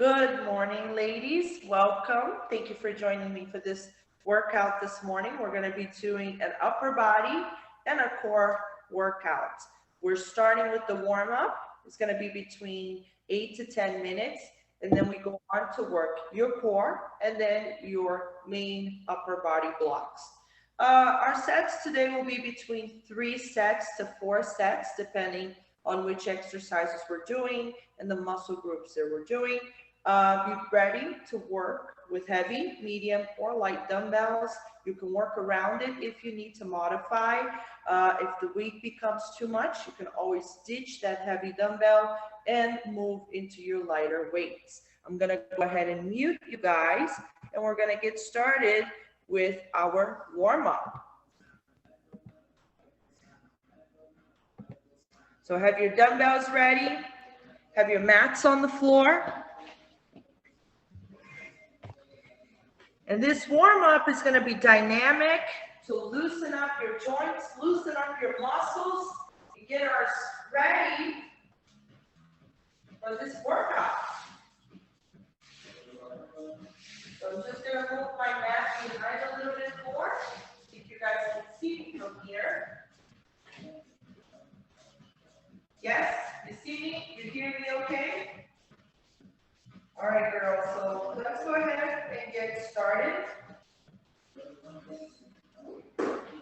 Good morning, ladies. Welcome. Thank you for joining me for this workout this morning. We're going to be doing an upper body and a core workout. We're starting with the warm-up. It's going to be between 8 to 10 minutes, and then we go on to work your core and then your main upper body blocks. Our sets today will be between 3 sets to 4 sets, depending on which exercises we're doing and the muscle groups that we're doing. Be ready to work with heavy, medium, or light dumbbells. You can work around it if you need to modify. If the weight becomes too much, you can always ditch that heavy dumbbell and move into your lighter weights. I'm gonna go ahead and mute you guys, and we're gonna get started with our warm-up. So have your dumbbells ready, have your mats on the floor. And this warm-up is going to be dynamic to loosen up your joints, loosen up your muscles, and get us ready for this workout. So I'm just going to move my mat behind a little bit more, see if you guys can see me from here. Yes, you see me? You hear me okay? All right, girls, so let's go ahead and get started.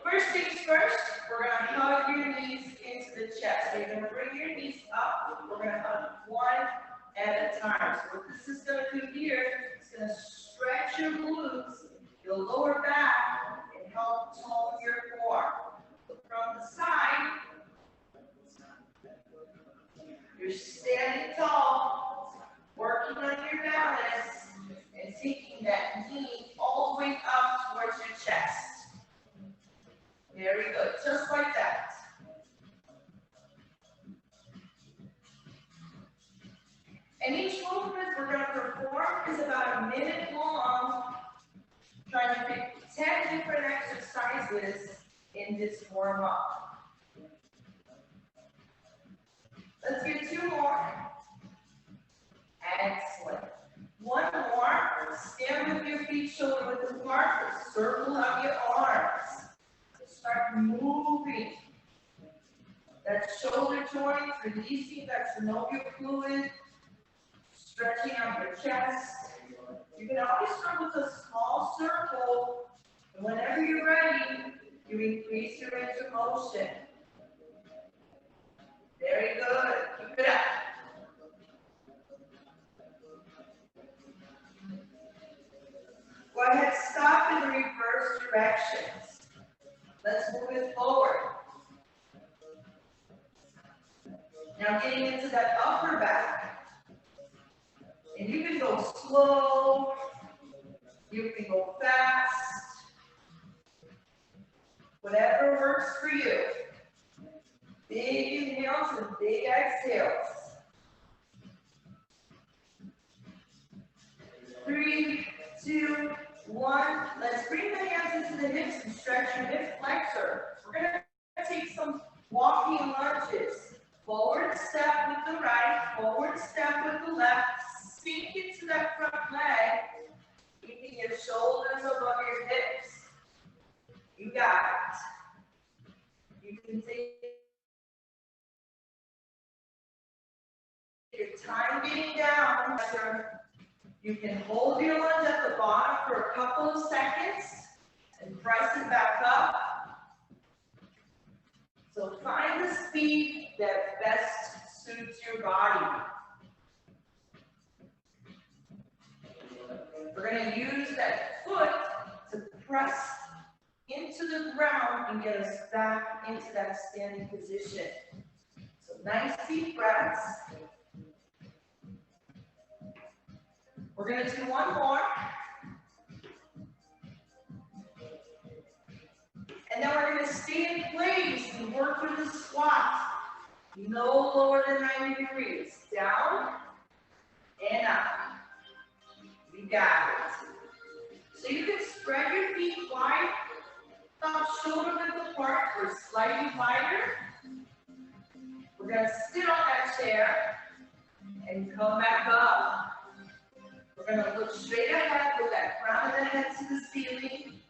First things first, we're going to hug your knees into the chest. So you're going to bring your knees up. We're going to hug one at a time. So what this is going to do here, it's going to stretch your glutes, your lower back, and help tone your core. So from the side, you're standing tall, working on your balance, and taking that knee all the way up towards your chest. Very good, just like that. And each movement we're going to perform is about a minute long, trying to pick 10 different exercises in this warm-up. Let's get 2 more. Excellent. 1 more. Stand with your feet shoulder width apart. Circle out your arms. Start moving that shoulder joint, releasing that synovial fluid, stretching out your chest. You can always start with a small circle, and whenever you're ready, you increase your range of motion. Very good. Keep it up. Go ahead, stop in the reverse directions. Let's move it forward. Now getting into that upper back. And you can go slow, you can go fast, whatever works for you. Big inhales and big exhales. 3, 2, 1. Let's bring the hands into the hips and stretch your hip flexor. We're going to take some walking lunges. Forward step with the right, forward step with the left. Sink into that front leg, keeping your shoulders above your hips. You got it. You can take your time getting down. You can hold your lunge at the bottom for a couple of seconds and press it back up. So find the speed that best suits your body. We're going to use that foot to press into the ground and get us back into that standing position. So nice deep breaths. We're going to do 1 more. And then we're going to stay in place and work with the squat. No lower than 90 degrees. Down and up. You got it. So you can spread your feet wide, thumb shoulder width apart or slightly wider. We're going to sit on that chair and come back up. We're going to look straight ahead with that crown of the head to the ceiling.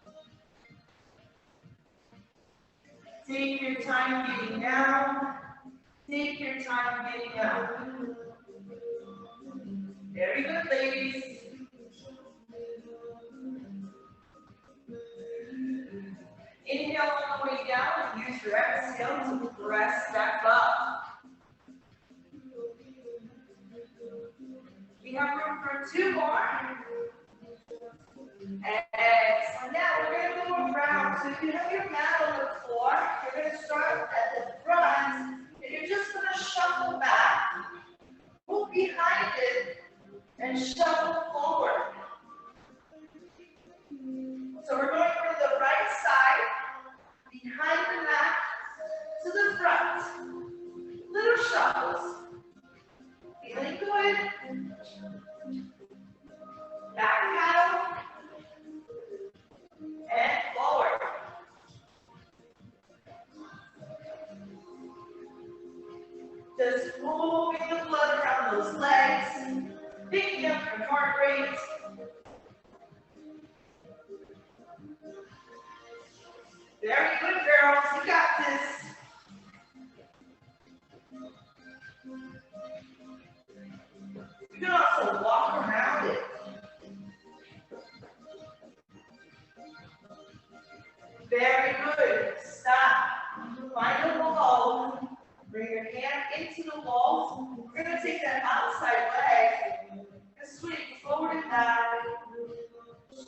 Take your time getting down. Take your time getting up. Very good, ladies. Inhale on the way down and use your exhale to press back up. We have room for 2 more. Excellent. Now we're going to go around. So if you have your mat on the floor, you're going to start at the front, and you're just going to shuffle back, move behind it, and shuffle forward. So we're going from the right side, behind the mat, to the front. Little shuffles. Feeling good. Back out. And forward. Just moving the blood around those legs, picking up your heart rate. Very good, girls. You got this. You can also walk around it. Very good. Stop. Find the wall. Bring your hand into the wall. We're going to take that outside leg and swing forward and back,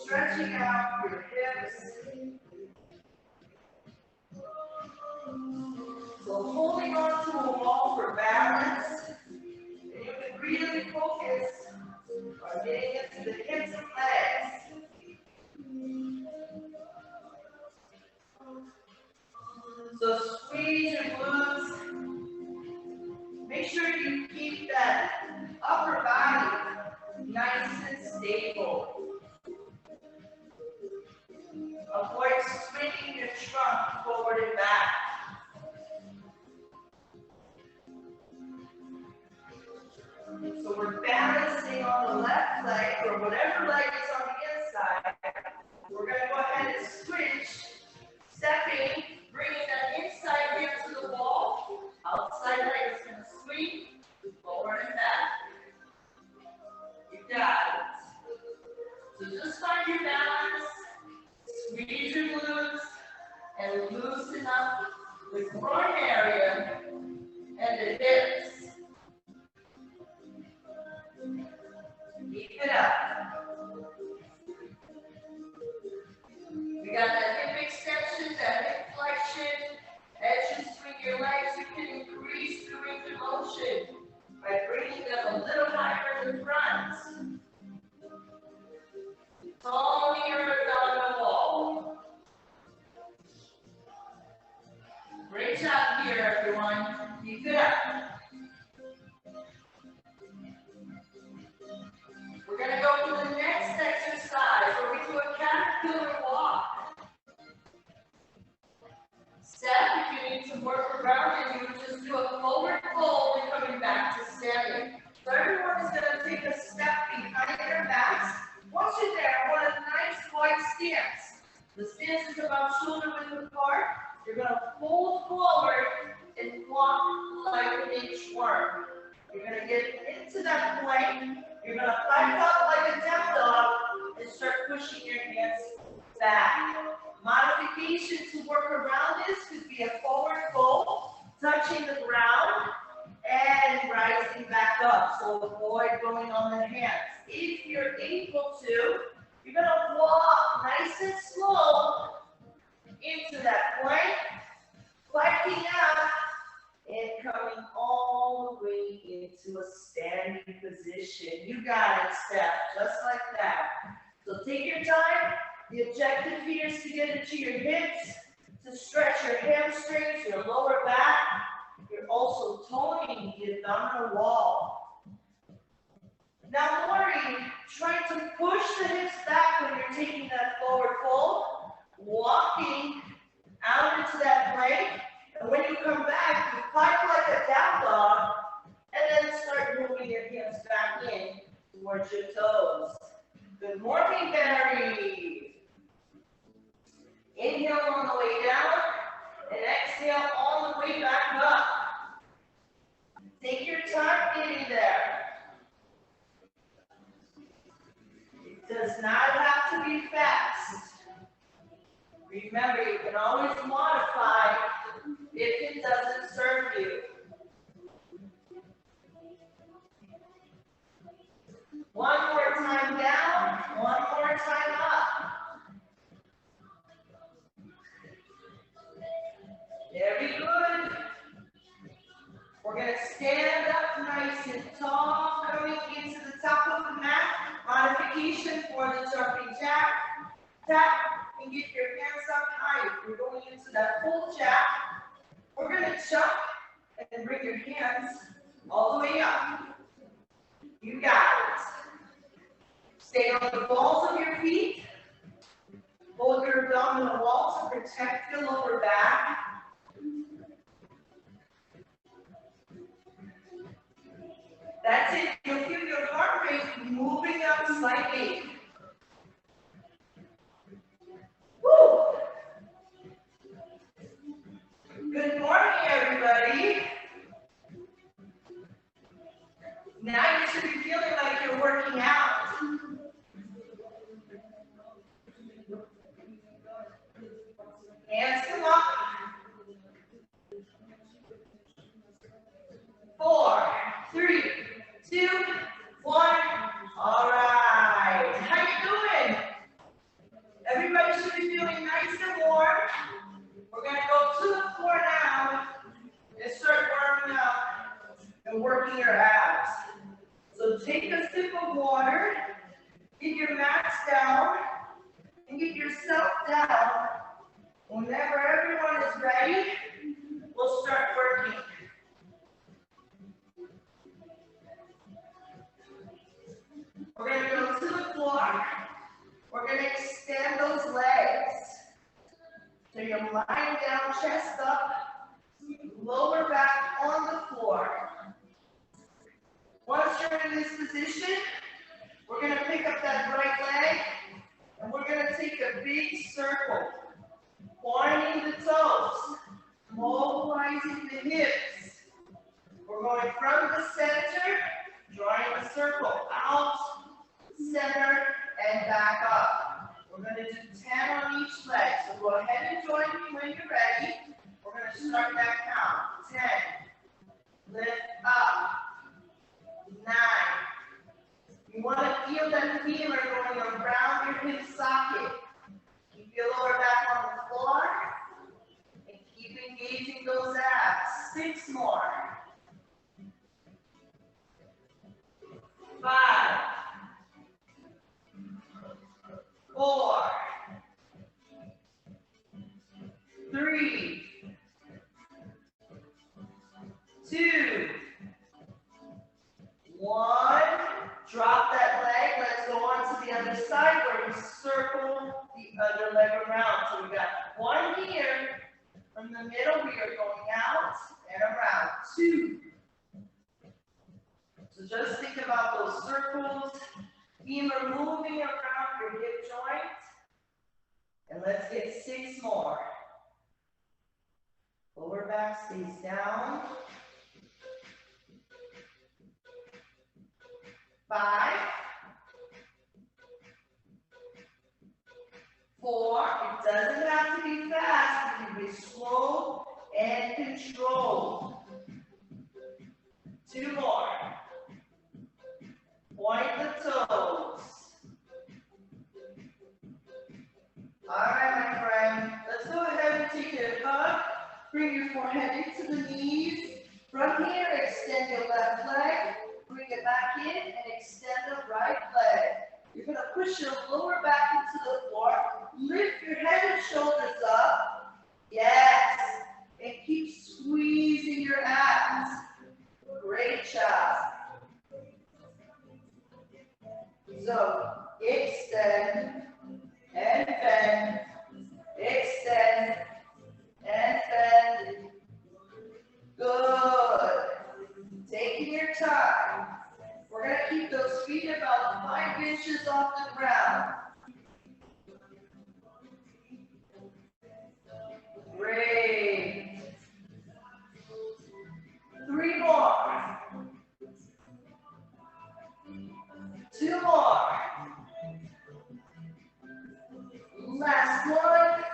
stretching out your hips. So holding on to a wall for balance. And you can really focus on getting into the hips and legs. So squeeze your glutes. Make sure you keep that upper body nice and stable. Avoid swinging your trunk forward and back. So we're balancing on the left leg, or whatever leg is on the inside. We're going to go ahead and switch, stepping, bringing that inside hip to the wall. Outside leg is going to sweep forward and back. You got it. So just find your balance, squeeze your glutes, and loosen up the groin area and the hips. Keep it up. We got that hip extension, that hip flexion. As you swing your legs, you can increase the range of motion by bringing them a little higher in the front. Tall mirrors on the wall. Great job here, everyone. Keep it up. We're going to go to the next exercise where we do a caterpillar walk. Step, if you need some work around, and you would just do a forward fold and coming back to standing. So everyone is going to take a step behind their backs. Once you're there, I want a nice wide stance. The stance is about shoulder width apart. You're going to fold forward and walk like an inchworm. You're going to get into that plank. You're going to pipe up like a down dog and start pushing your hands back. Modification to work around this could be a forward fold, touching the ground, and rising back up. So avoid going on the hands. If you're able to, you're going to walk nice and slow into that plank, spiking up, and coming all the way into a standing position. You got it, Steph, just like that. So take your time. The objective here is to get into your hips, to stretch your hamstrings, your lower back. You're also toning the abdominal wall. Now, Lori, try to push the hips back when you're taking that forward fold, walking out into that plank. And when you come back, you pipe like a down dog, and then start moving your hands back in towards your toes. toes. Good morning, Barry. Inhale on the way down and exhale all the way back up. Take your time getting there. It does not have to be fast. Remember, you can always modify if it doesn't serve you. One more time down, one more time up. Very good. We're going to stand up nice and tall, coming into the top of the mat. Modification for the jumping jack. Tap and get your hands up high. We're going into that full jack. We're going to jump and bring your hands all the way up. You got it. Stay on the balls of your feet. Hold your abdominal wall to protect the lower back. That's it. You'll feel your heart rate moving up slightly. Woo! Good morning, everybody. Now you should be feeling like you're working out. Hands come up. 4, 3, 2, 1. All right. How you doing? Everybody should be feeling nice and warm. We're going to go to the floor now and start warming up and working your abs. So take a sip of water, get your mats down, and get yourself down. Whenever everyone is ready, we'll start working. We're going to go to the floor. We're going to extend those legs. So you're lying down, chest up, lower back on the floor. Once you're in this position, we're going to pick up that right leg, and we're going to take a big circle, pointing the toes, mobilizing the hips. We're going from the center, drawing a circle out, center, and back up. We're going to do 10 on each leg. So go ahead and join me when you're ready. We're going to start that count. 10. Lift up. 9. You want to feel that feeler going around your hip socket. Keep your lower back on the floor. And keep engaging those abs. 6 more. 5. 4, 3, 2, 1. Drop that leg. Let's go on to the other side where we circle the other leg around. So we got 1 here. From the middle, we are going out and around. 2. So just think about those circles. Femur moving around your hip joint. And let's get 6 more. Lower back stays down. 5. 4. It doesn't have to be fast. It can be slow and controlled. 2 more. Point the toes. All right, my friend. Let's go ahead and take a hug. Bring your forehead into the knees. From here, extend your left leg. Bring it back in and extend the right leg. You're going to push your lower back into the floor. Lift your head and shoulders up. Yes. And keep squeezing your abs. Great job. So, extend and bend. Extend and bend. Good. Taking your time. We're going to keep those feet about 5 inches off the ground. Great. 3 more. 2 more. Last one.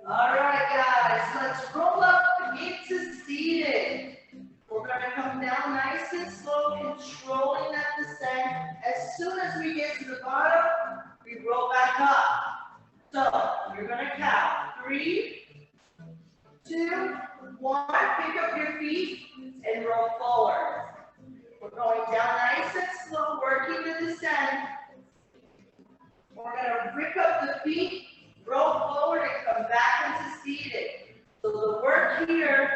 All right, guys, let's roll up into seated. We're going to come down nice and slow, controlling that descent. As soon as we get to the bottom, we roll back up. So you're going to count 3, 2, 1. Pick up your feet and roll forward. We're going down nice and slow, working the descent. We're going to pick up the feet, roll forward, and come back into seated. So the work here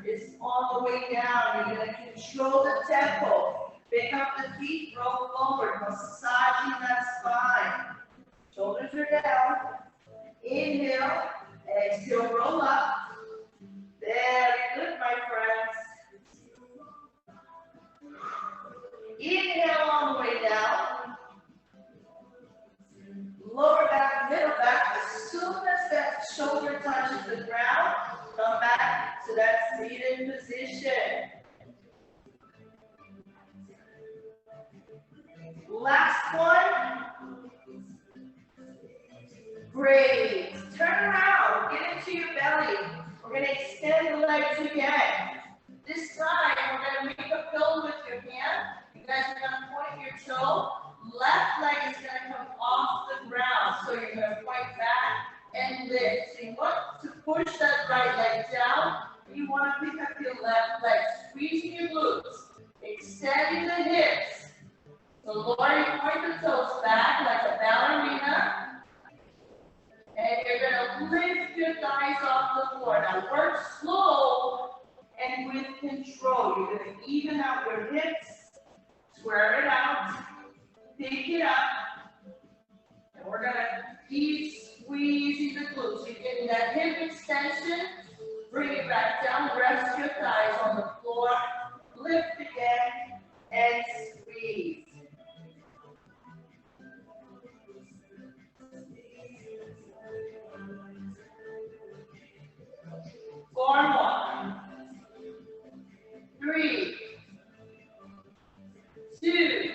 is on the way down. You're going to control the tempo. Pick up the feet, roll forward, massaging that spine. Shoulders are down. Inhale, exhale, roll up. Very good, my friends. Inhale on the way down. Lower back, middle back. As soon as that shoulder touches the ground, come back to that seated position. Last one. Great. Turn around. Get into your belly. We're going to extend the legs again. This time, we're going to make a pillow with your hand. You guys are going to point your toe. Left leg is going to come off the ground. So you're going to point back and lift. So you want to push that right leg down. You want to pick up your left leg. Squeezing your glutes. Extending the hips. So lower, you point the toes back like a ballerina. And you're going to lift your thighs off the floor. Now work slow and with control. You're going to even out your hips, square it out, pick it up. And we're going to keep squeezing the glutes. You're getting that hip extension. Bring it back down. Rest your thighs on the floor. Lift again and squeeze. Four more. 3, 2,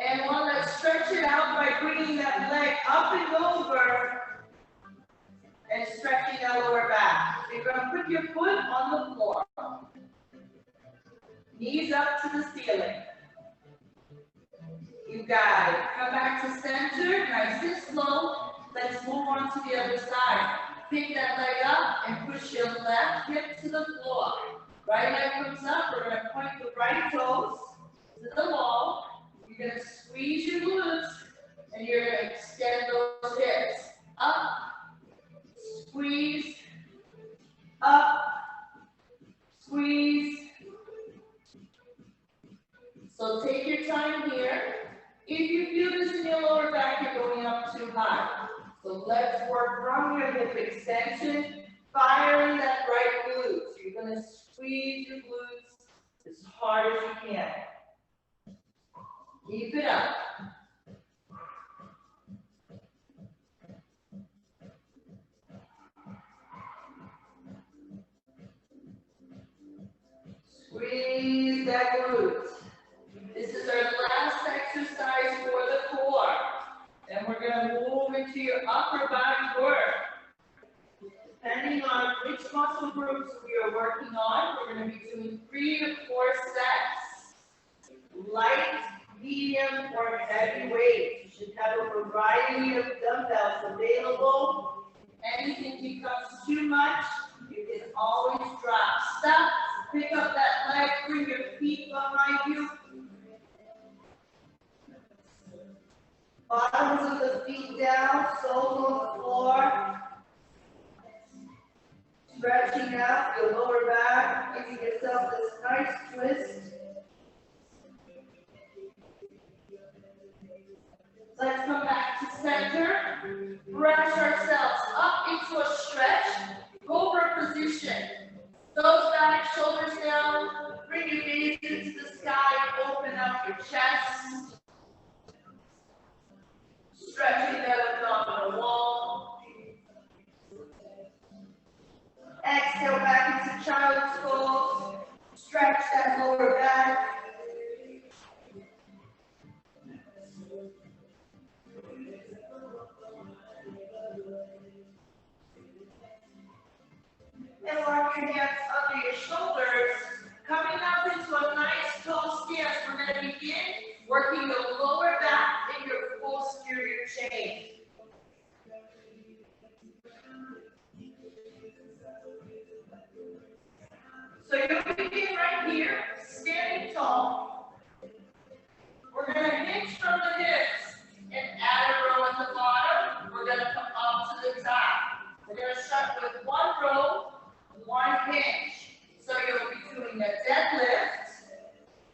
and 1. Let's stretch it out by bringing that leg up and over and stretching that lower back. So you're going to put your foot on the floor. Knees up to the ceiling. You got it. Come back to center, nice and slow. Let's move on to the other side. Pick that leg up and push your left hip to the floor. Right leg comes up. We're going to point the right toes to the wall. You're going to squeeze your glutes and you're going to extend those hips. Up, squeeze, up, squeeze. So take your time here. If you feel this in your lower back, you're going up too high. So let's work from your hip extension, firing that right glute. So you're going to squeeze your glutes as hard as you can. Keep it up. Squeeze that glute. This is our last exercise for the core. Then we're going to move into your upper body work. Depending on which muscle groups we are working on, we're going to be doing 3 to 4 sets. Light, medium, or heavy weights. You should have a variety of dumbbells available. Anything becomes too much, you can always drop. Stop, pick up that leg, bring your feet behind you. Bottoms of the feet down, soles on the floor. Stretching out your lower back, giving yourself this nice twist. Let's come back to center. Brush ourselves up into a stretch. Cobra position. Toes back, shoulders down. Bring your gaze into the sky. Open up your chest. chest. Stretching that abdominal wall. Exhale back into child's pose. Stretch that lower back. And lock your hands under your shoulders. Coming up into a nice toe stance, we're going to begin working the lower back and your posterior chain. So you'll begin right here, standing tall. We're going to hinge from the hips and add a row at the bottom. We're going to come up to the top. We're going to start with one row, one hinge. So you'll be doing a deadlift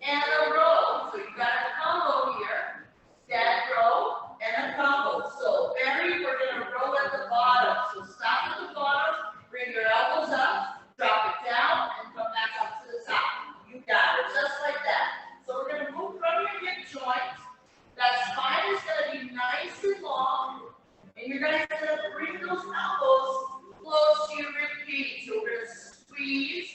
and a row. So you got a combo here, dead row and a combo. So we're going to row at the bottom. So stop at the bottom, bring your elbows up, drop it down, and come back up to the top. You got it, just like that. So we're going to move from your hip joint. That spine is going to be nice and long, and you're going to bring those elbows close to your rib cage. So we're going to squeeze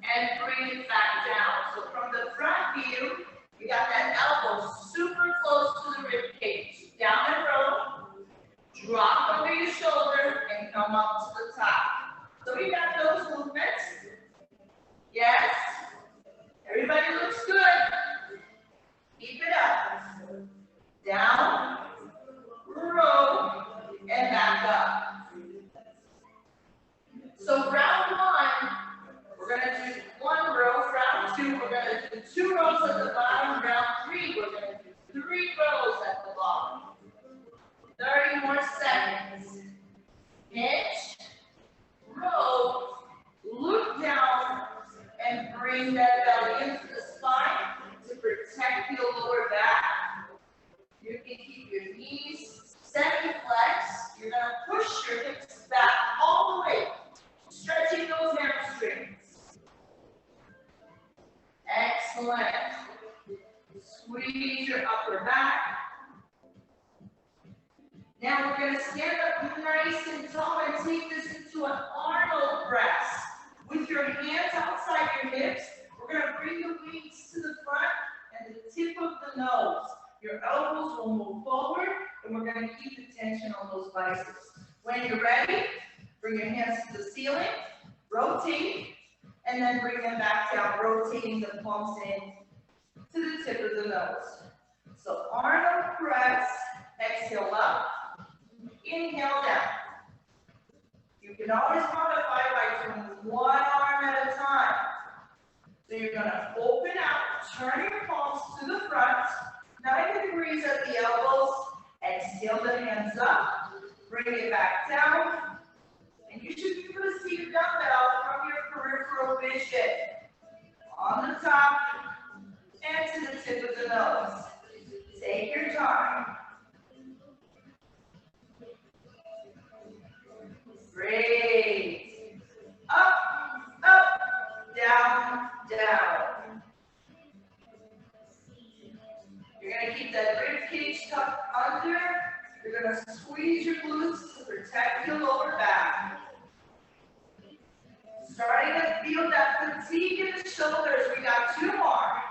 and bring it back down. So from the front view, you got that elbow super close to the rib cage. Down and row, drop over your shoulder, and come up to the top. So we got those movements. Yes? Everybody looks good. Keep it up. Down, row, and back up. So round one, we're going to do one row. Round two, we're going to do 2 rows at the bottom. Round three, we're going to do 3 rows at the bottom. 30 more seconds. Hinge, row, look down, and bring that belly into the spine to protect your lower back. You can keep your knees semi-flexed. You're going to push your hips back all the way, stretching those hamstrings. Excellent. Squeeze your upper back. Now we're going to stand up nice and tall and take this into an Arnold press. With your hands outside your hips, we're going to bring the wings to the front and the tip of the nose. Your elbows will move forward, and we're going to keep the tension on those biceps. When you're ready, bring your hands to the ceiling, rotate, and then bring them back down, rotating the palms in to the tip of the nose. So Arnold press, exhale up, inhale down. You can always modify by doing one arm at a time. So you're going to open out, turn your palms to the front, 90 degrees at the elbows, exhale the hands up, bring it back down, and you should be able to see your dumbbell from your peripheral vision. On the top, and to the tip of the nose. Take your time. Great. Up, up, down, down. You're going to keep that rib cage tucked under. You're going to squeeze your glutes to protect your lower back. Starting to feel that fatigue in the shoulders. We got 2 more.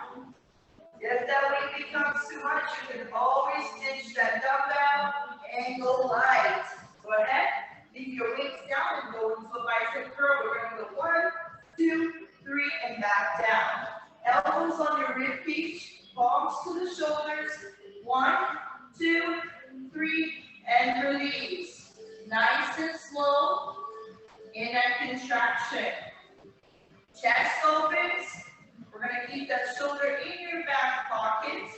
If that weight becomes too much, you can always ditch that dumbbell and go light. Go ahead. Leave your weights down and go into a bicep curl. We're going to go 1, 2, 3, and back down. Elbows on your rib cage, palms to the shoulders. 1, 2, 3, and release. Nice and slow in that contraction. Chest opens. We're going to keep that shoulder in your back pocket.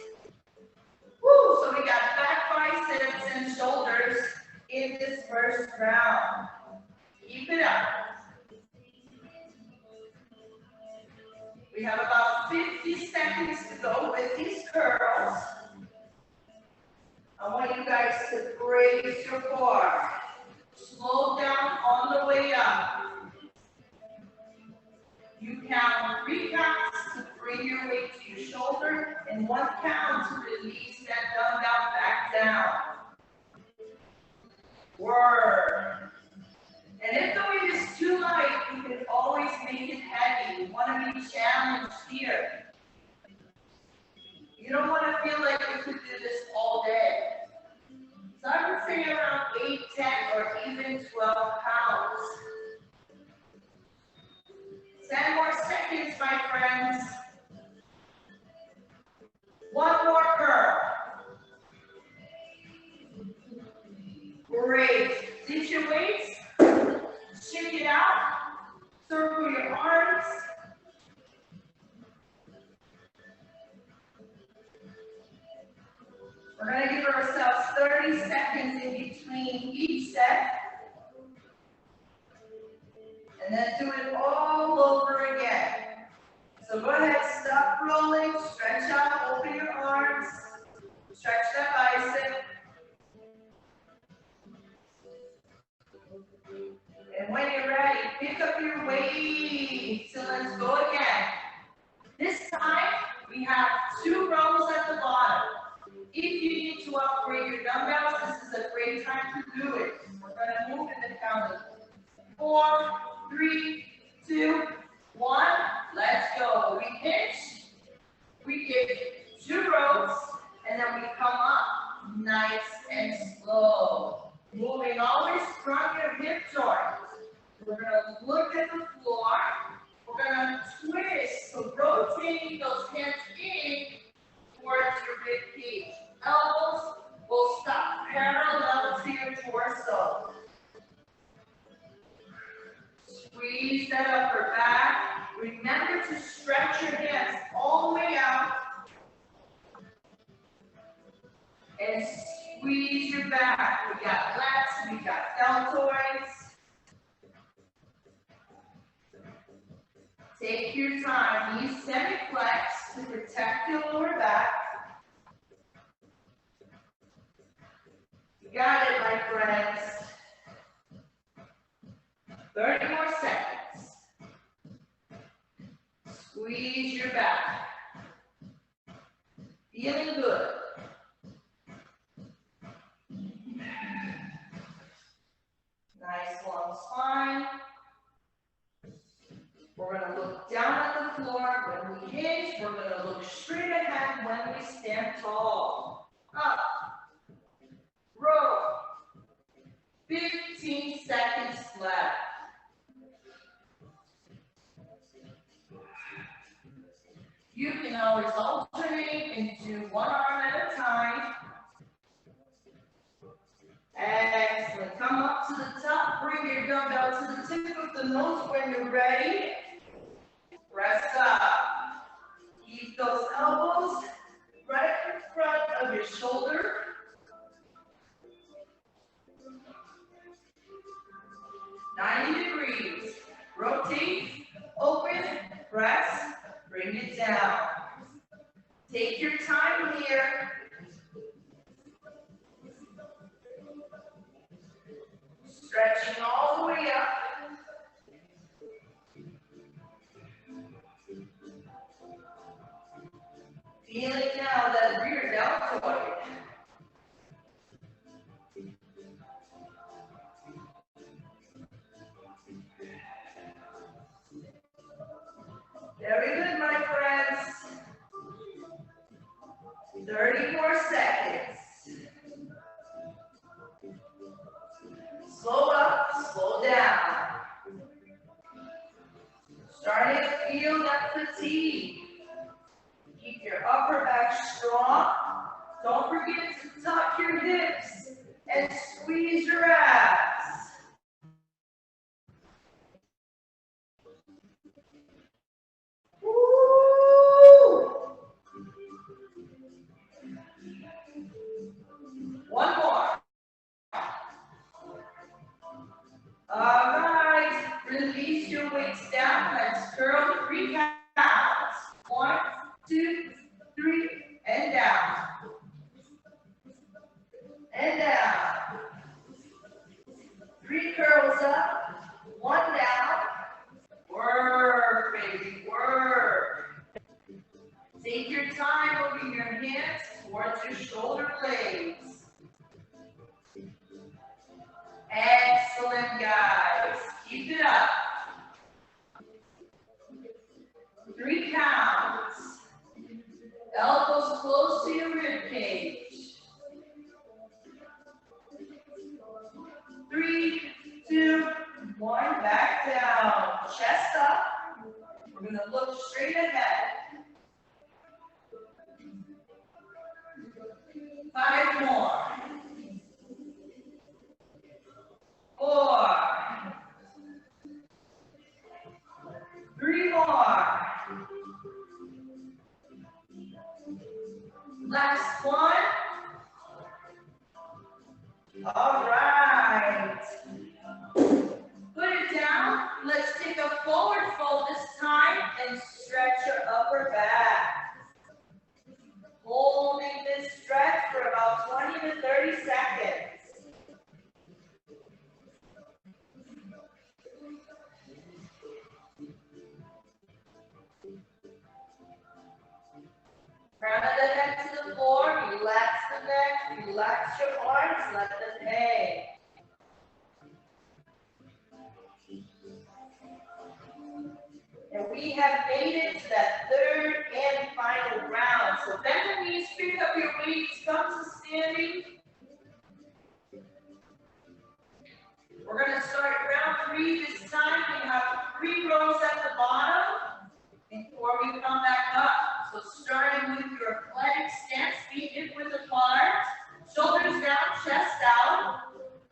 Woo! So we got back biceps and shoulders in this first round. Keep it up. We have about 50 seconds to go with these curls. I want you guys to brace your core. Slow down on the way up. You count 3 counts to bring your weight to your shoulder and 1 1 count to release that dumbbell back down. Word. And if the weight is too light, you can always make it heavy. You want to be challenged here. You don't want to feel like you could do this all day. So I would say around 8, 10, or even 12 pounds. 10 more seconds, my friends. 1 more curl. Great. Lift your weights. Shake it out. Circle your arms. We're going to give ourselves 30 seconds in between each set. And then do it all over again. So go ahead, stop rolling, stretch out, open your arms, stretch that bicep. And when you're ready, pick up your weight. So let's go again. This time, we have 2 rows at the bottom. If you need to upgrade your dumbbells, this is a great time to do it. We're going to move in the count of 4, 3, 2, 1. Let's go. We pinch. We give 2 rows, and then we come up nice and slow. Moving always from your hip joint. We're going to look at the floor. We're going to twist, so rotating those hands in towards your rib cage. Elbows will stop parallel to your torso. Squeeze that upper back. Remember to stretch your hands all the way out. And squeeze your back. We got lats, we got deltoids. Take your time. Use semi-flex to protect your lower back. You got it, my friends. 30 more seconds. Squeeze your back. Feeling good. Nice long spine. We're going to look down at the floor. When we hinge, we're going to look straight ahead when we stand tall. Up. Row. 15 seconds left. You can always alternate and do 1 arm at a time. Excellent. Come up to the top. Bring your dumbbell to the tip of the nose when you're ready. Press up. Keep those elbows right in front of your shoulder. "90 degrees. Rotate, open, press, bring it down. Take your time here. Stretching all the way up. Feeling now that rear deltoid. Very good, my friends. 30 more seconds. Slow up, slow down. Starting to feel that fatigue. Keep your upper back strong. Don't forget to tuck your hips and squeeze your abs. Woo! 1 more. All right, release your weights down. Let's curl 3 counts. 1, 2, 3, and down. And down. towards your shoulder blades. Excellent, guys. Keep it up. 3 counts. Elbows close to your rib cage. 3, 2, 1. Back down. Chest up. We're going to look straight ahead. 5 more. 4. 3 more. Last one. All right. Put it down. Let's take a forward fold this time and stretch your upper back. Holding this stretch for about 20 to 30 seconds. Crown of the head to the floor, relax the neck, relax your arms, let them hang. And we have made it to that third and final round. So bend the knees, pick up your weights, come to standing. We're going to start round 3 this time. We have 3 rows at the bottom before we come back up. So starting with your athletic stance, feet hip width apart, shoulders down, chest out.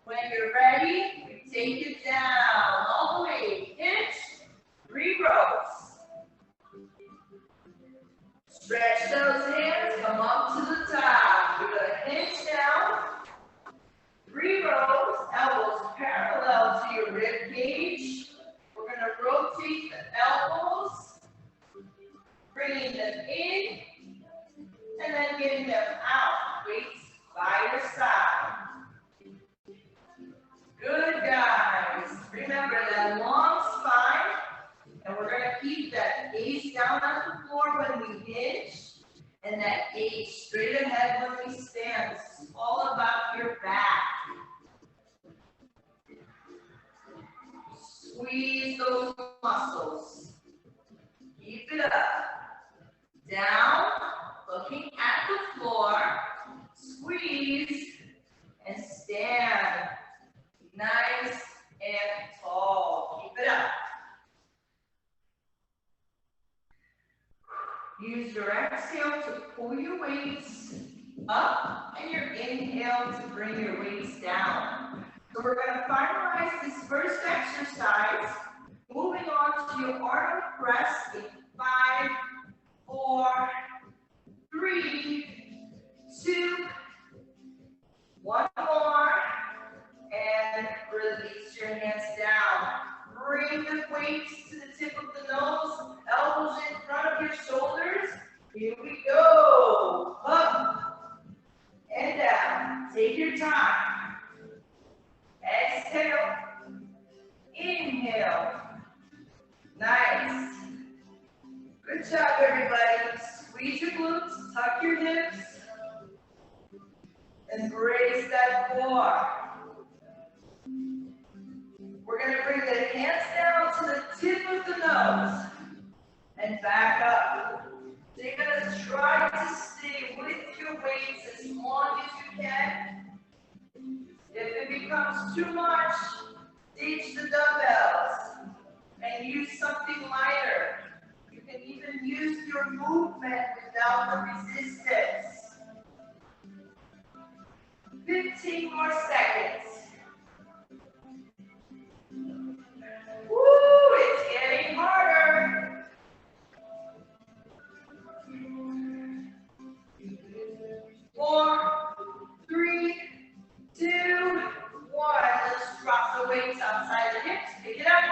When you're ready, we take it down all the way. Hinge, 3 rows. Stretch those hands, come up to the top. We're going to hinge down. 3 rows, elbows parallel to your rib cage. We're going to rotate the elbows, bringing them in, and then getting them out. Weights by your side. Good, guys. Remember that long spine, and we're going to keep that gaze down on the floor when we hinge, and that gaze straight ahead when we stand. This is all about your back. Squeeze those muscles. Keep it up. Down, looking at the floor. Squeeze and stand. Nice and tall. Keep it up. Use your exhale to pull your weights up and your inhale to bring your weights down. So we're going to finalize this first exercise, moving on to your arm press in 5, 4, 3, 2, 1 more, and release your hands down. Bring the weights to the tip of the nose, elbows in front of your shoulders. Here we go. Up and down. Take your time. Exhale. Inhale. Nice. Good job, everybody. Squeeze your glutes, tuck your hips. Embrace that core. We're going to bring the hands down to the tip of the nose and back up. So you're going to try to stay with your weights as long as you can. If it becomes too much, ditch the dumbbells and use something lighter. You can even use your movement without the resistance. 15 more seconds. Woo, it's getting harder. 4, 3, 2, 1. Let's drop the weights outside the hips. Pick it up.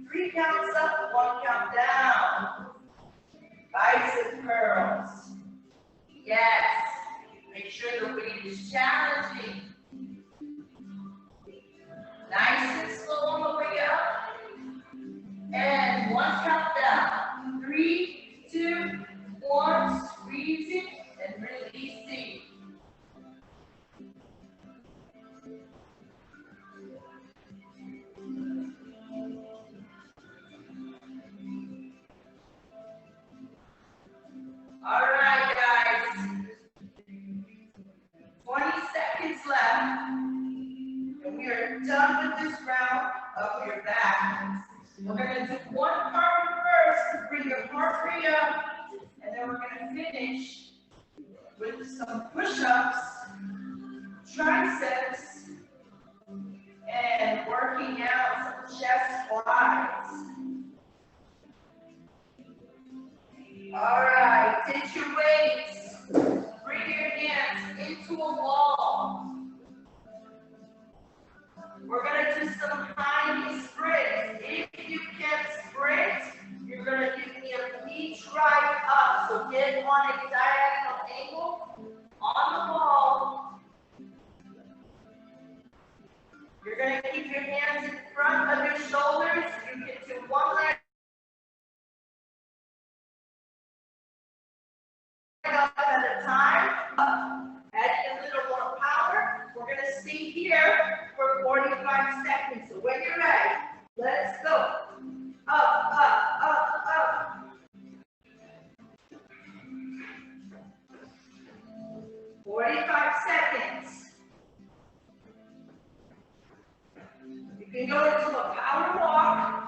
3 counts up, 1 count down. Bicep curls. Yes. Make sure the weight is challenging. Nice and slow on the way up. And 1 count down. 3, 2, 1. Squeeze it and release do some push-ups, triceps, and working out some chest flies. All right, take your weights. Bring your hands into a wall. We're going to do some high knee sprints. If you can't sprint, you're going to give me a knee drive up. So get on a diagonal angle on the wall. You're going to keep your hands in front of your shoulders. You can do one leg up at a time. Add a little more power. We're going to stay here for 45 seconds. So when you're ready, let's go. Up, up, up, up. 45 seconds. You can go into a power walk.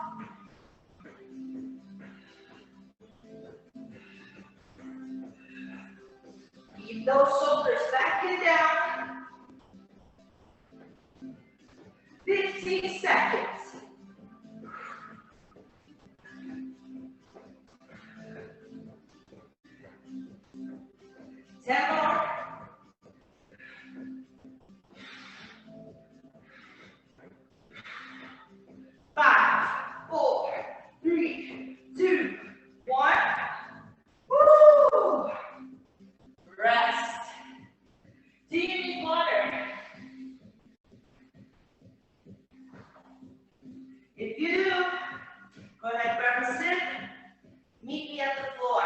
Keep those shoulders back and down. 15 seconds. 10 more. 5, 4, 3, 2, 1. Woo! Rest. Do you need water? If you do, go ahead, grab a sip. Meet me at the floor.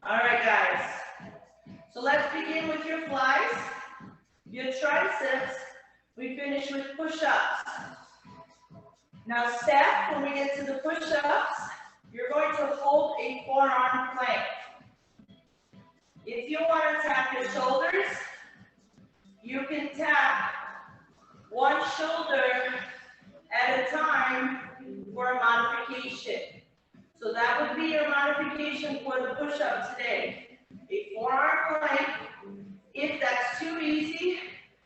All right, guys. So let's begin with your flies, your triceps. We finish with push-ups. Now, step, when we get to the push-ups, you're going to hold a forearm plank. If you want to tap your shoulders, you can tap one shoulder at a time for a modification. So that would be your modification for the push-up today. A forearm plank. If that's too easy,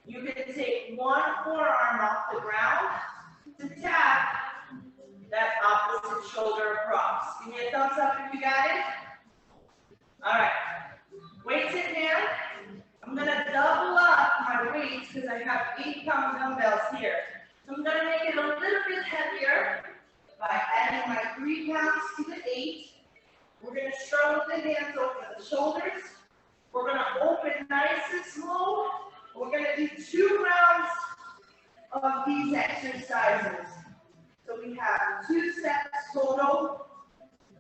you can take one forearm off the ground to tap that opposite shoulder across. Give me a thumbs up if you got it. All right. Weights in hand. I'm going to double up my weights because I have 8-pound dumbbells here. So I'm going to make it a little bit heavier by adding my 3 pounds to the 8. We're going to struggle the hands over the shoulders. We're going to open nice and slow. We're going to do 2 rounds of these exercises. So we have 2 sets total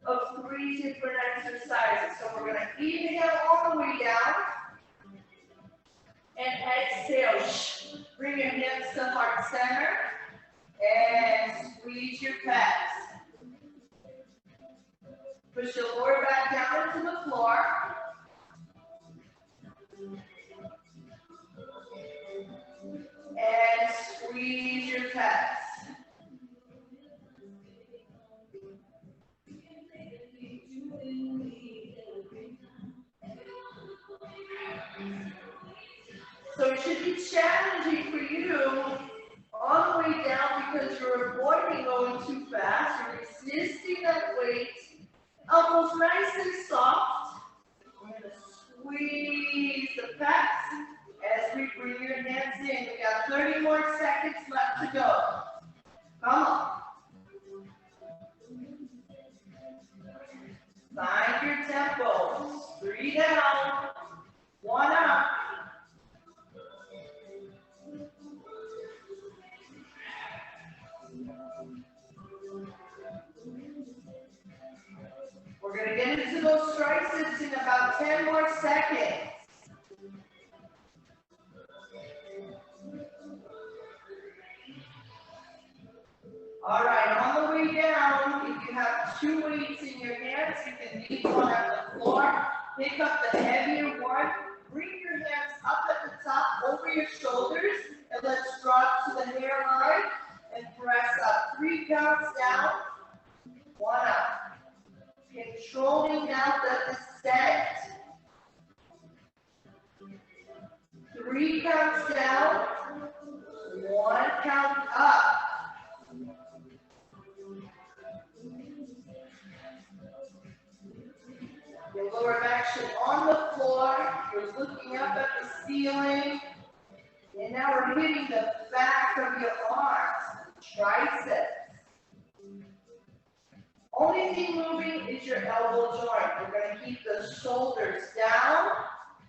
of 3 different exercises. So we're going to inhale all the way down and exhale. Bring your hands to heart center and squeeze your pecs. Push your lower back down into the floor. And squeeze your pecs. So it should be challenging for you all the way down because you're avoiding going too fast. You're resisting that weight. Elbows nice and soft. We're going to squeeze the pecs as we bring your hands in. We got 30 more seconds left to go. Come on. Find your tempos. 3 down, 1 up. We're going to get into those triceps in about 10 more seconds. All right, on the way down, if you have 2 weights in your hands, you can leave one on the floor Pick up the heavier one. Bring your hands up at the top over your shoulders. And let's drop to the hairline and press up. 3 counts down. 1 up. Controlling down the descent. 3 counts down. 1 count up. Your lower back should on the floor. You're looking up at the ceiling. And now we're hitting the back of your arms, triceps. Only thing moving is your elbow joint. We're going to keep the shoulders down.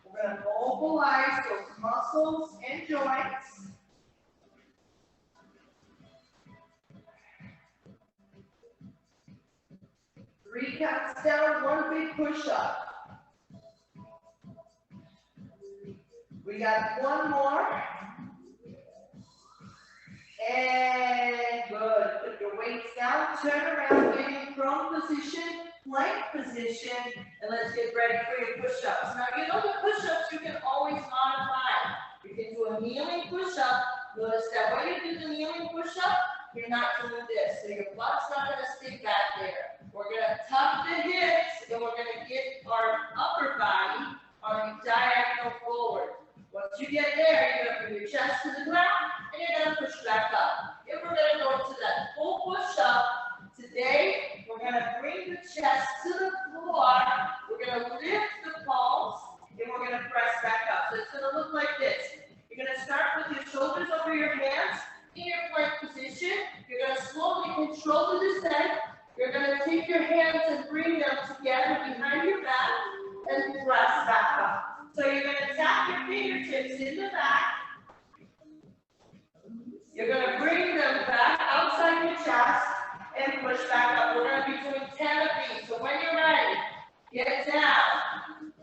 We're going to mobilize those muscles and joints. Three counts down, 1 big push-up. We got 1 more. And good. Put your weights down, turn around, get in prone position, plank position, and let's get ready for your push-ups. Now, you know the push-ups you can always modify. You can do a kneeling push-up. Notice that when you do the kneeling push-up, you're not doing this. So your butt's not going to stick back there. We're going to tuck the hips, and we're going to get our upper body on a diagonal forward. Once you get there, you're going to bring your chest to the ground, and you're going to push back up. If we're going to go into that full push-up, today, we're going to bring the chest to the floor. We're going to lift the palms, and we're going to press back up. So it's going to look like this. You're going to start with your shoulders over your hands in your plank position. You're going to slowly control the descent. You're going to take your hands and bring them together behind your back and press back up. So you're going to tap your fingertips in the back. You're going to bring them back outside your chest and push back up. We're going to be doing 10 of these. So when you're ready, get down.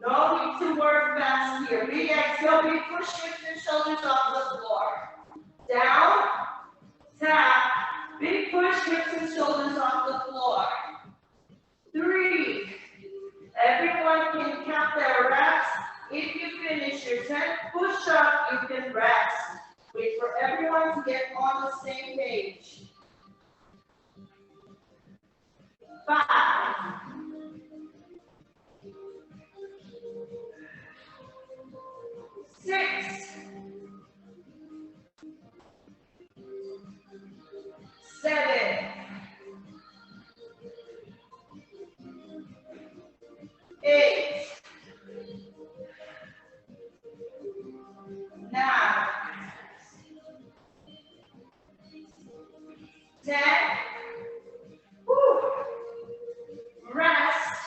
No need to work fast here. Big exhale, big push, hips and shoulders off the floor. Down, tap, big push, hips and shoulders off the floor. 3. Everyone can count their reps. If you finish your 10th push-up, you can rest. Wait for everyone to get on the same page. 5. 6. 7. 8. 9. 10. Woo. Rest.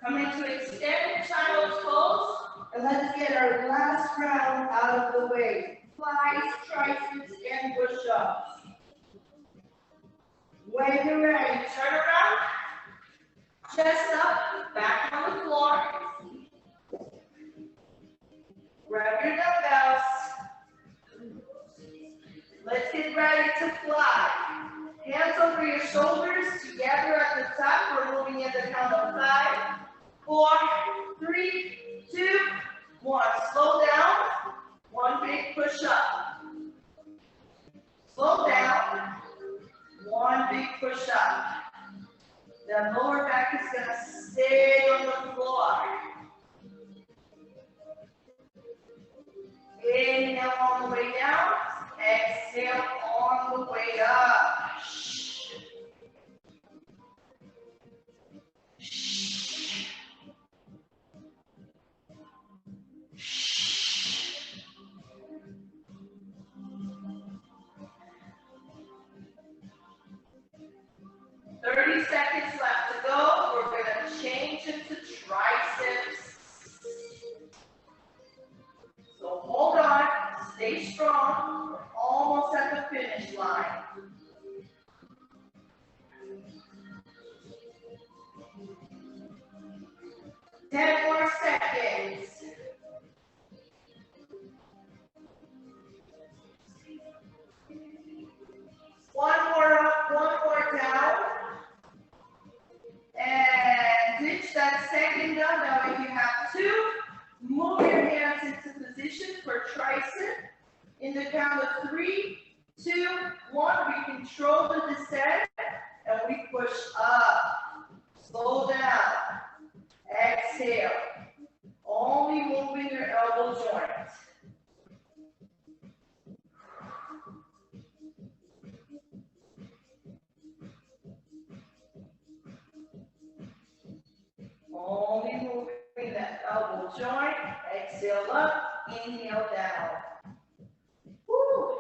Coming to extended child's pose. And let's get our last round out of the way. Flies, triceps, and push-ups. When you're ready, turn around. Chest up, back on the floor. Grab your dumbbells. Let's get ready to fly. Hands over your shoulders, together at the top. We're moving at the count of 5, 4, 3, 2, 1. Slow down. 1 big push up. Slow down. 1 big push up. The lower back is going to stay on the floor. Inhale on the way down. Exhale on the way up. 30 seconds left to go. We're going to change into triceps. So hold on, stay strong. We're almost at the finish line. Ten more seconds. One more up, one more down. And ditch that second the dumbbell if you have to. Move your hands into position for tricep. In the count of 3, 2, 1, we control the descent and we push up. Slow down. Exhale. Only moving your elbow joint. Only moving that elbow joint. Exhale up, inhale down. Woo.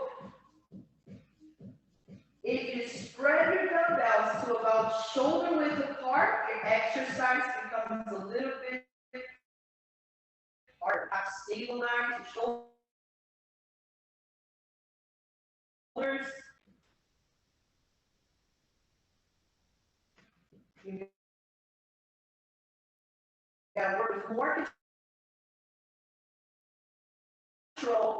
If you spread your dumbbells to about shoulder width apart, your exercise becomes a little bit harder. Stabilize your shoulders. You gotta work with more control.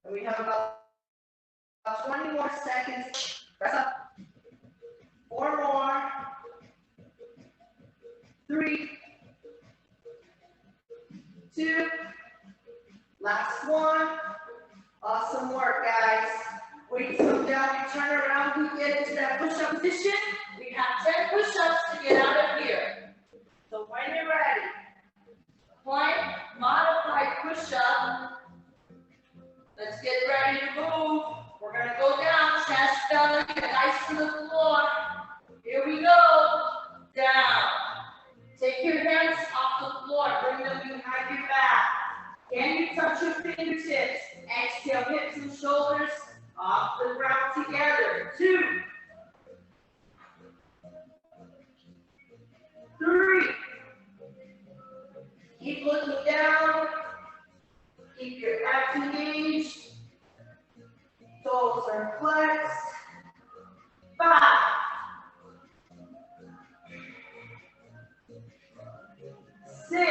And we have about 20 more seconds. Press up. 4 more. 3, 2, last one. Awesome work, guys. Weights come down, you turn around, we get into that push-up position. We have 10 push-ups to get out of here. So when you're ready, plank, modified push-up. Let's get ready to move. We're going to go down, chest down, eyes to the floor. Here we go. Down. Take your hands off the floor. Bring them behind your back. Can you touch your fingertips? Exhale, hips and shoulders off the ground together. 2, 3. Keep looking down. Keep your abs engaged. Toes are flexed. 5, 6,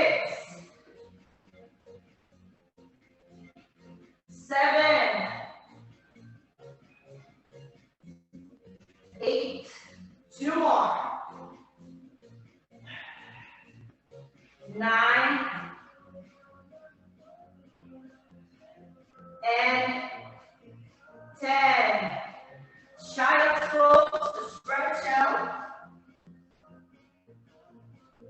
7, 8, 2 more. 9, and 10. Child's pose to stretch out.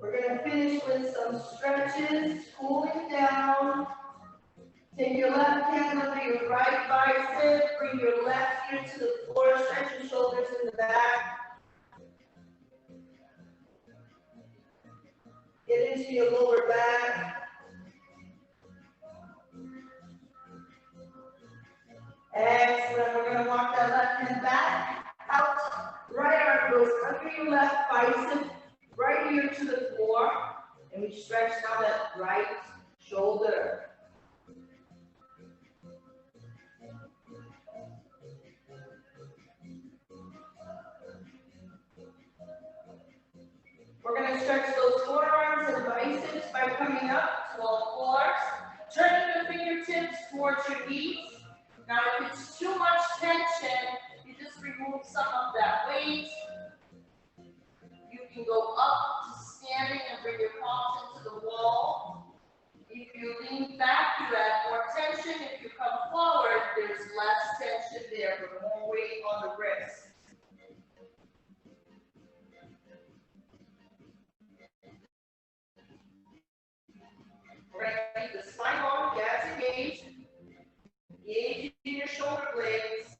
We're going to finish with some stretches, cooling down. Take your left hand under your right bicep, bring your left ear to the floor, stretch your shoulders in the back. Get into your lower back. Excellent. We're going to walk that left hand back out. Right arm goes under your left bicep, right ear to the floor, and we stretch down that right shoulder. We're going to stretch those forearms and biceps by coming up to all fours, turning the fingertips towards your knees. Now, if it's too much tension, you just remove some of that weight. You can go up to standing and bring your palms into the wall. If you lean back, you add more tension. If you come forward, there's less tension there, but more weight on the wrist. We're going to keep the spine long, abs engaged. Engage in your shoulder blades.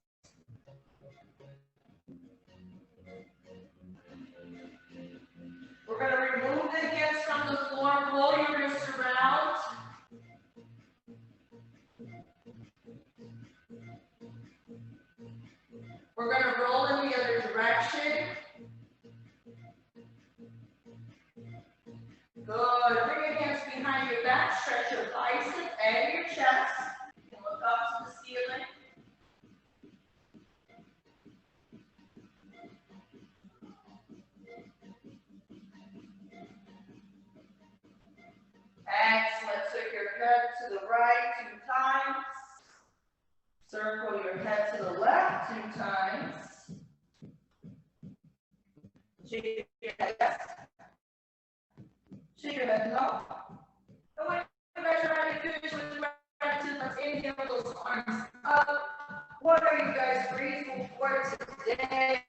We're going to remove the hands from the floor, roll your wrists around. We're going to roll in the other direction. Good. Bring your hands behind your back, stretch your biceps and your chest. You can look up to the ceiling. Excellent. Take your head to the right 2 times. Circle your head to the left 2 times. Shake your head yes. Shake your head no. And when you guys are ready to finish with gratitude, let's inhale those arms up. What are you guys grateful for today?